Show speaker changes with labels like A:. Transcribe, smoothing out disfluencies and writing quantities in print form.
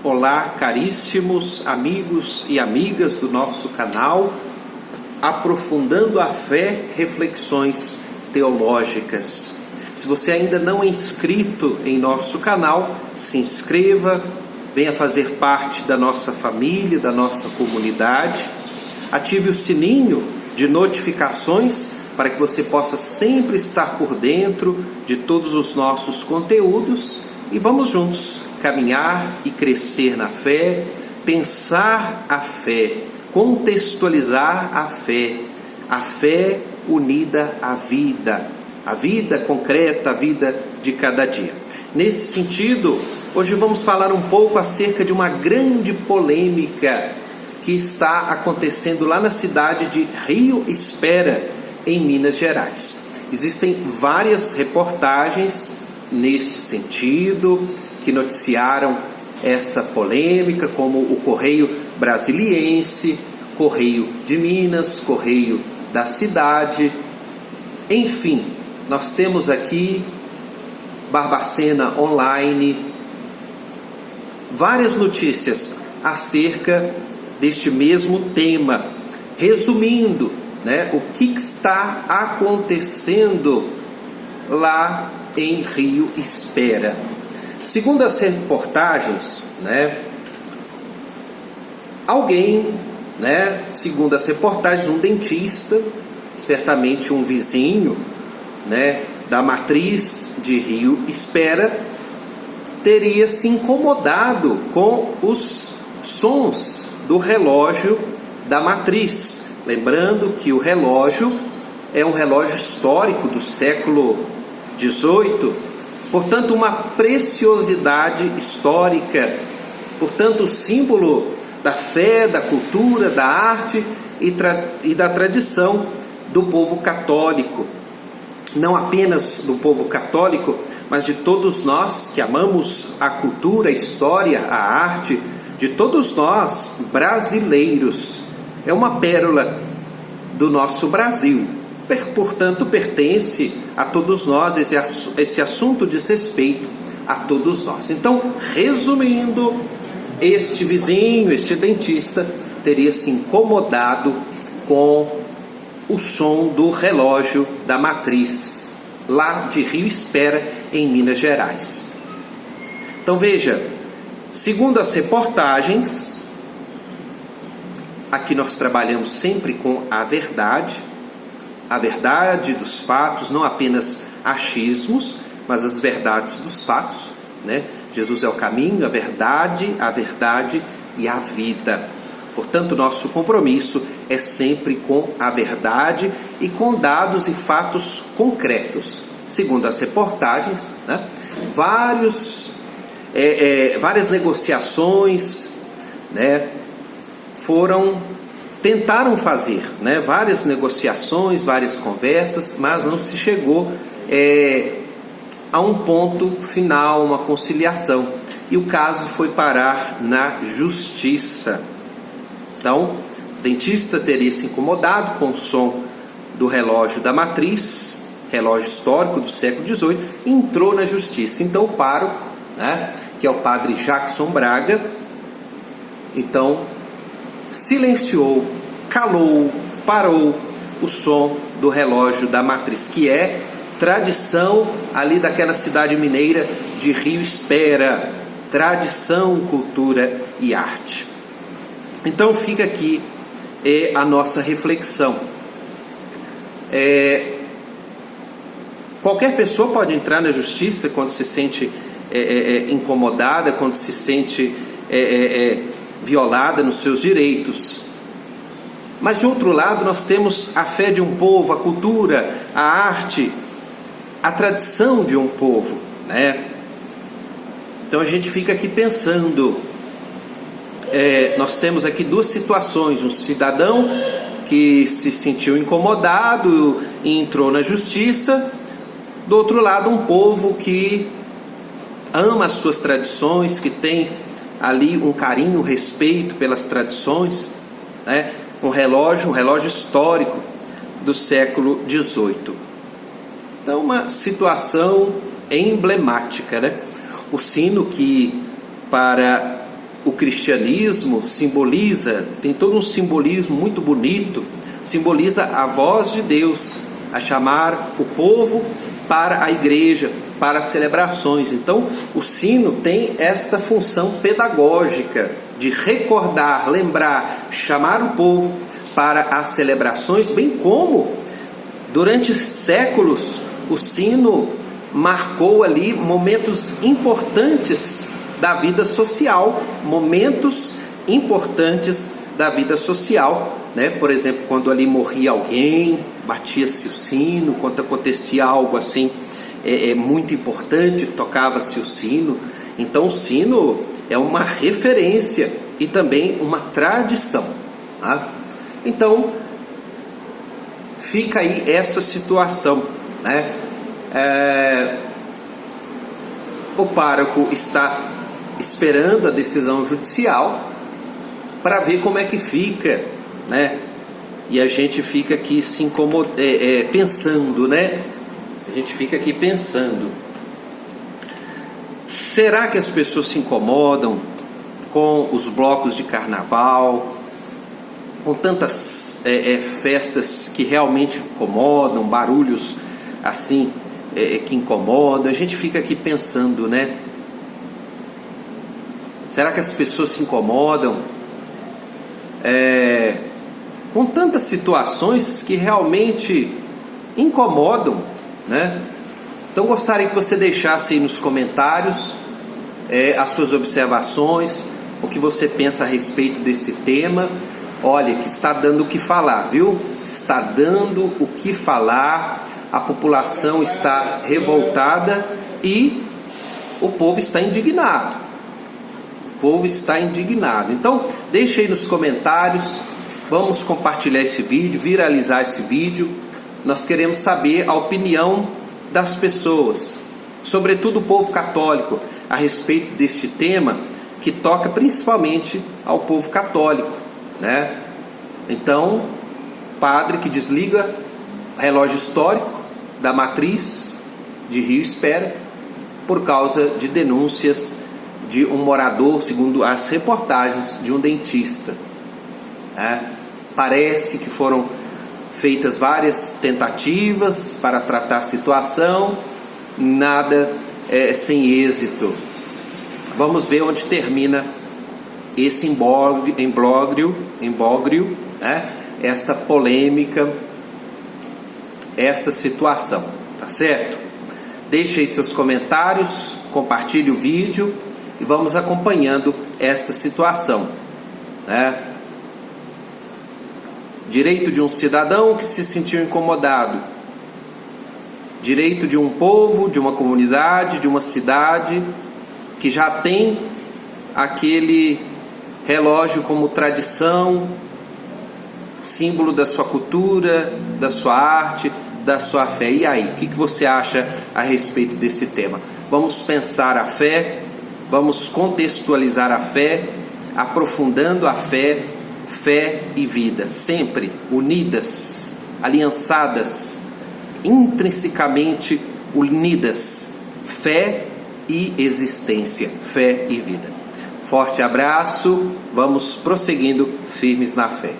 A: Olá, caríssimos amigos e amigas do nosso canal, Aprofundando a Fé, Reflexões Teológicas. Se você ainda não é inscrito em nosso canal, se inscreva, venha fazer parte da nossa família, da nossa comunidade. Ative o sininho de notificações para que você possa sempre estar por dentro de todos os nossos conteúdos e vamos juntos caminhar e crescer na fé, pensar a fé, contextualizar a fé unida à vida concreta, a vida de cada dia. Nesse sentido, hoje vamos falar um pouco acerca de uma grande polêmica que está acontecendo lá na cidade de Rio Espera, em Minas Gerais. Existem várias reportagens neste sentido, que noticiaram essa polêmica, como o Correio Brasiliense, Correio de Minas, Correio da cidade. Enfim, nós temos aqui Barbacena Online, várias notícias acerca deste mesmo tema. Resumindo, o que está acontecendo lá em Rio Espera. Segundo as reportagens, segundo as reportagens, um dentista, certamente um vizinho, da matriz de Rio Espera, teria se incomodado com os sons do relógio da matriz. Lembrando que o relógio é um relógio histórico do século XVIII, portanto uma preciosidade histórica, portanto símbolo da fé, da cultura, da arte e da tradição do povo católico. Não apenas do povo católico, mas de todos nós que amamos a cultura, a história, a arte, de todos nós brasileiros. É uma pérola do nosso Brasil. Portanto, pertence a todos nós, esse assunto diz respeito a todos nós. Então, resumindo, este vizinho, este dentista, teria se incomodado com o som do relógio da matriz, lá de Rio Espera, em Minas Gerais. Então, veja, segundo as reportagens, aqui nós trabalhamos sempre com a verdade dos fatos, não apenas achismos, mas as verdades dos fatos, Jesus é o caminho, a verdade e a vida. Portanto, nosso compromisso é sempre com a verdade e com dados e fatos concretos. Segundo as reportagens, várias negociações, tentaram fazer, várias negociações, várias conversas, mas não se chegou a um ponto final, uma conciliação, e o caso foi parar na justiça. Então, o dentista teria se incomodado com o som do relógio da matriz, relógio histórico do século XVIII, e entrou na justiça. Então, o pároco, que é o padre Jackson Braga, então silenciou, calou, parou o som do relógio da matriz, que é tradição ali daquela cidade mineira de Rio Espera, tradição, cultura e arte. Então fica aqui a nossa reflexão. Qualquer pessoa pode entrar na justiça quando se sente incomodada, quando se sente violada nos seus direitos. Mas de outro lado nós temos a fé de um povo, a cultura, a arte, a tradição de um povo, Então a gente fica aqui pensando, nós temos aqui duas situações: um cidadão que se sentiu incomodado e entrou na justiça, do outro lado um povo que ama as suas tradições, que tem ali um carinho, um respeito pelas tradições, um relógio histórico do século XVIII. Então, uma situação emblemática, O sino que para o cristianismo simboliza, tem todo um simbolismo muito bonito, simboliza a voz de Deus a chamar o povo para a igreja, para as celebrações. Então, o sino tem esta função pedagógica de recordar, lembrar, chamar o povo para as celebrações, bem como durante séculos o sino marcou ali momentos importantes da vida social, né? Por exemplo, quando ali morria alguém, batia-se o sino. Quando acontecia algo assim muito importante, tocava-se o sino. Então o sino é uma referência e também uma tradição, tá? Então fica aí essa situação, né? O pároco está esperando a decisão judicial para ver como é que fica, né? E a gente fica aqui se pensando, né? A gente fica aqui pensando: será que as pessoas se incomodam com os blocos de carnaval, com tantas festas que realmente incomodam, barulhos assim que incomodam? A gente fica aqui pensando, né? Será que as pessoas se incomodam com tantas situações que realmente incomodam, né? Então gostaria que você deixasse aí nos comentários as suas observações, o que você pensa a respeito desse tema. Olha, que está dando o que falar, viu? Está dando o que falar, a população está revoltada e o povo está indignado. Então, deixe aí nos comentários, vamos compartilhar esse vídeo, viralizar esse vídeo. Nós queremos saber a opinião das pessoas, sobretudo o povo católico, a respeito deste tema que toca principalmente ao povo católico, né? Então, padre que desliga o relógio histórico da matriz de Rio Espera por causa de denúncias de um morador, segundo as reportagens, de um dentista, né? Parece que foram feitas várias tentativas para tratar a situação, nada sem êxito. Vamos ver onde termina esse imbróglio, né? Esta polêmica, esta situação, tá certo? Deixe aí seus comentários, compartilhe o vídeo e vamos acompanhando esta situação, né? Direito de um cidadão que se sentiu incomodado, direito de um povo, de uma comunidade, de uma cidade que já tem aquele relógio como tradição, símbolo da sua cultura, da sua arte, da sua fé. E aí, o que você acha a respeito desse tema? Vamos pensar a fé, vamos contextualizar a fé, aprofundando a fé e vida, sempre unidas, aliançadas, intrinsecamente unidas, fé e existência, fé e vida. Forte abraço, vamos prosseguindo firmes na fé.